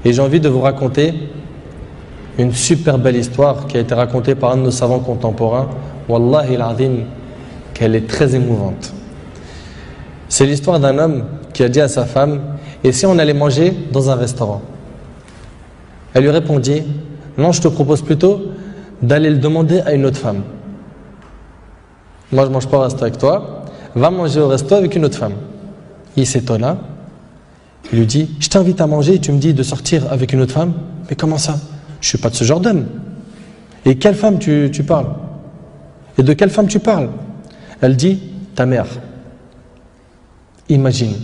Et j'ai envie de vous raconter une super belle histoire qui a été racontée par un de nos savants contemporains. Wallahi al-azim, qu'elle est très émouvante. C'est l'histoire d'un homme qui a dit à sa femme: et si on allait manger dans un restaurant? Elle lui répondit: non, je te propose plutôt d'aller le demander à une autre femme. Moi je ne mange pas au resto avec toi, va manger au resto avec une autre femme. Il s'étonna, il lui dit: je t'invite à manger et tu me dis de sortir avec une autre femme? Mais comment ça? Je ne suis pas de ce genre d'homme. Et quelle femme tu parles? Et de quelle femme tu parles? Elle dit: ta mère. Imagine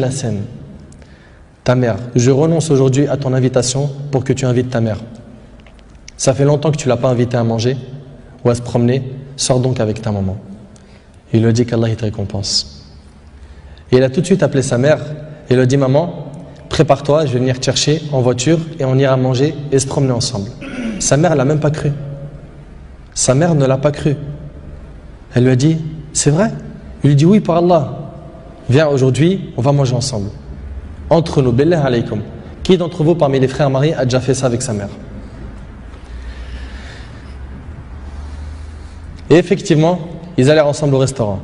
la scène. Ta mère, je renonce aujourd'hui à ton invitation pour que tu invites ta mère. Ça fait longtemps que tu ne l'as pas invitée à manger ou à se promener, sors donc avec ta maman. Il lui a dit qu'Allah te récompense. Et il a tout de suite appelé sa mère et il lui a dit: maman, prépare-toi, je vais venir te chercher en voiture et on ira manger et se promener ensemble. Sa mère ne l'a même pas cru. Sa mère ne l'a pas cru. Elle lui a dit: c'est vrai? Il lui dit: oui, par Allah. Viens, aujourd'hui, on va manger ensemble. Entre nous, billah alaykum. Qui d'entre vous, parmi les frères mariés, a déjà fait ça avec sa mère? Et effectivement, ils allèrent ensemble au restaurant.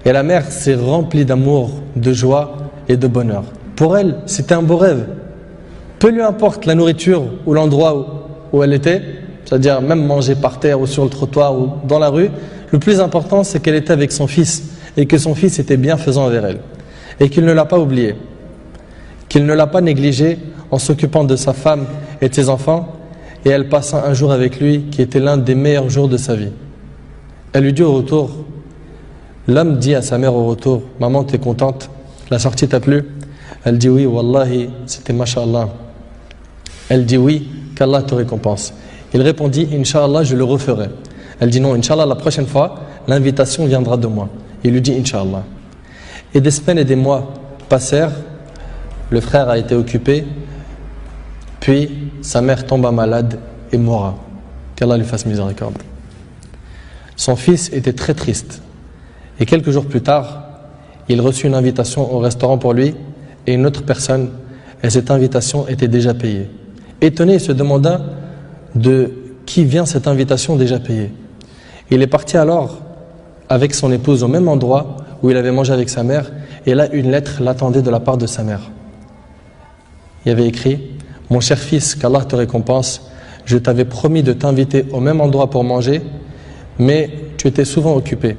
Et la mère s'est remplie d'amour, de joie et de bonheur. Pour elle, c'était un beau rêve. Peu lui importe la nourriture ou l'endroit où elle était, c'est-à-dire même manger par terre ou sur le trottoir ou dans la rue, le plus important, c'est qu'elle était avec son fils et que son fils était bienfaisant envers elle. Et qu'il ne l'a pas oublié, qu'il ne l'a pas négligé en s'occupant de sa femme et de ses enfants. Et elle passa un jour avec lui qui était l'un des meilleurs jours de sa vie. Elle lui dit au retour, l'homme dit à sa mère au retour: maman, t'es contente? La sortie t'a plu? Elle dit: oui, wallahi, c'était masha'Allah. Elle dit: oui, qu'Allah te récompense. Il répondit: Inch'Allah, je le referai. Elle dit: non, Inch'Allah, la prochaine fois, l'invitation viendra de moi. Il lui dit: Inch'Allah. Et des semaines et des mois passèrent, le frère a été occupé, puis sa mère tomba malade et mourra. Qu'Allah lui fasse miséricorde. Son fils était très triste. Et quelques jours plus tard, il reçut une invitation au restaurant pour lui et une autre personne, et cette invitation était déjà payée. Étonné, il se demanda de qui vient cette invitation déjà payée. Il est parti alors avec son épouse au même endroit où il avait mangé avec sa mère, et là une lettre l'attendait de la part de sa mère. Il y avait écrit: mon cher fils, qu'Allah te récompense, je t'avais promis de t'inviter au même endroit pour manger, mais tu étais souvent occupé.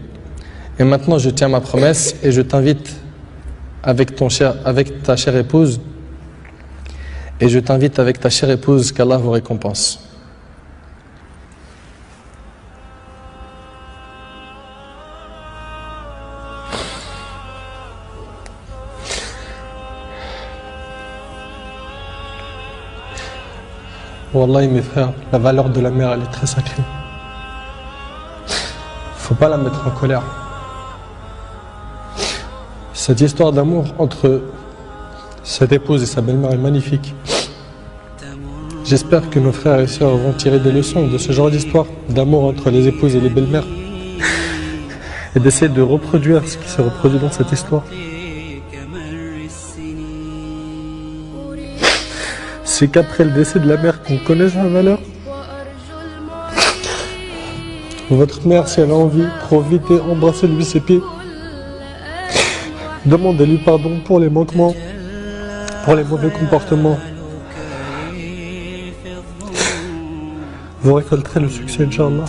Et maintenant je tiens ma promesse et je t'invite avec ta chère épouse, et je t'invite avec ta chère épouse, qu'Allah vous récompense. Wallahi mes frères, la valeur de la mère, elle est très sacrée. Faut pas la mettre en colère. Cette histoire d'amour entre cette épouse et sa belle-mère est magnifique. J'espère que nos frères et sœurs vont tirer des leçons de ce genre d'histoire d'amour entre les épouses et les belles-mères et d'essayer de reproduire ce qui se reproduit dans cette histoire. C'est qu'après le décès de la mère qu'on connaît sa valeur. Votre mère, si elle a envie, profitez, embrassez-lui ses pieds. Demandez-lui pardon pour les manquements, pour les mauvais comportements. Vous récolterez le succès, Inch'Allah.